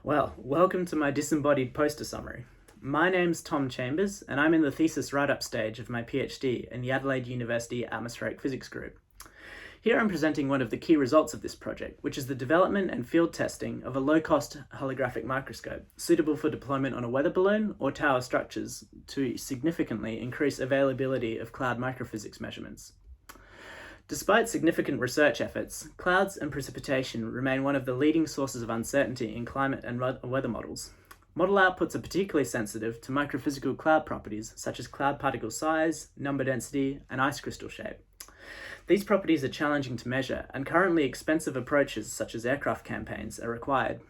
Well, welcome to my disembodied poster summary. My name's Tom Chambers, and I'm in the thesis write-up stage of my PhD in the Adelaide University Atmospheric Physics Group. Here I'm presenting one of the key results of this project, which is the development and field testing of a low-cost holographic microscope suitable for deployment on a weather balloon or tower structures to significantly increase availability of cloud microphysics measurements. Despite significant research efforts, clouds and precipitation remain one of the leading sources of uncertainty in climate and weather models. Model outputs are particularly sensitive to microphysical cloud properties such as cloud particle size, number density, and ice crystal shape. These properties are challenging to measure, and currently expensive approaches such as aircraft campaigns are required.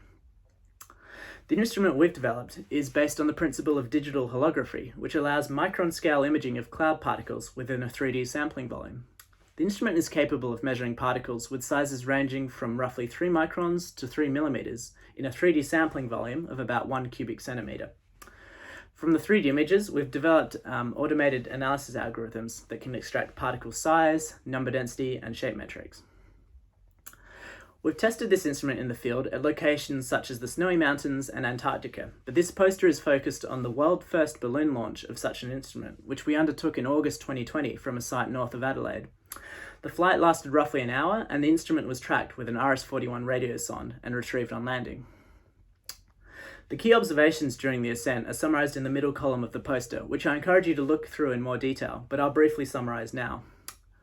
The instrument we've developed is based on the principle of digital holography, which allows micron-scale imaging of cloud particles within a 3D sampling volume. The instrument is capable of measuring particles with sizes ranging from roughly 3 microns to 3 millimeters in a 3D sampling volume of about 1 cubic centimeter. From the 3D images, we've developed automated analysis algorithms that can extract particle size, number density, and shape metrics. We've tested this instrument in the field at locations such as the Snowy Mountains and Antarctica, but this poster is focused on the world-first balloon launch of such an instrument, which we undertook in August 2020 from a site north of Adelaide. The flight lasted roughly an hour, and the instrument was tracked with an RS-41 radiosonde and retrieved on landing. The key observations during the ascent are summarised in the middle column of the poster, which I encourage you to look through in more detail, but I'll briefly summarise now.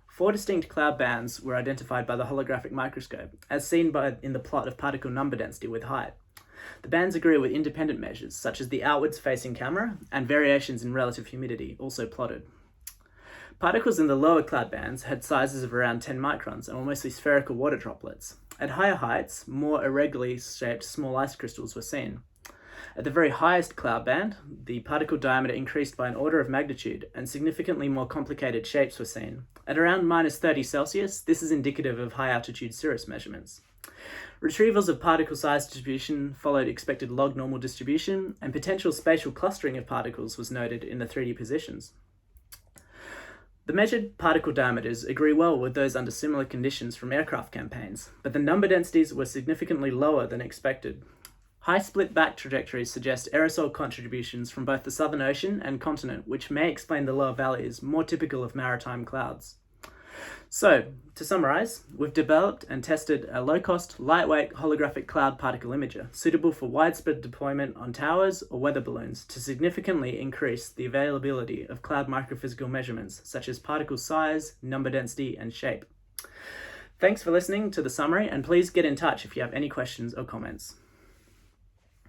4 distinct cloud bands were identified by the holographic microscope, as seen in the plot of particle number density with height. The bands agree with independent measures, such as the outwards-facing camera and variations in relative humidity, also plotted. Particles in the lower cloud bands had sizes of around 10 microns and were mostly spherical water droplets. At higher heights, more irregularly shaped small ice crystals were seen. At the very highest cloud band, the particle diameter increased by an order of magnitude and significantly more complicated shapes were seen. At around -30 Celsius, this is indicative of high-altitude cirrus measurements. Retrievals of particle size distribution followed expected log normal distribution, and potential spatial clustering of particles was noted in the 3D positions. The measured particle diameters agree well with those under similar conditions from aircraft campaigns, but the number densities were significantly lower than expected. High split back trajectories suggest aerosol contributions from both the Southern Ocean and continent, which may explain the lower values, more typical of maritime clouds. So, to summarise, we've developed and tested a low-cost, lightweight holographic cloud particle imager suitable for widespread deployment on towers or weather balloons to significantly increase the availability of cloud microphysical measurements such as particle size, number density, and shape. Thanks for listening to the summary, and please get in touch if you have any questions or comments.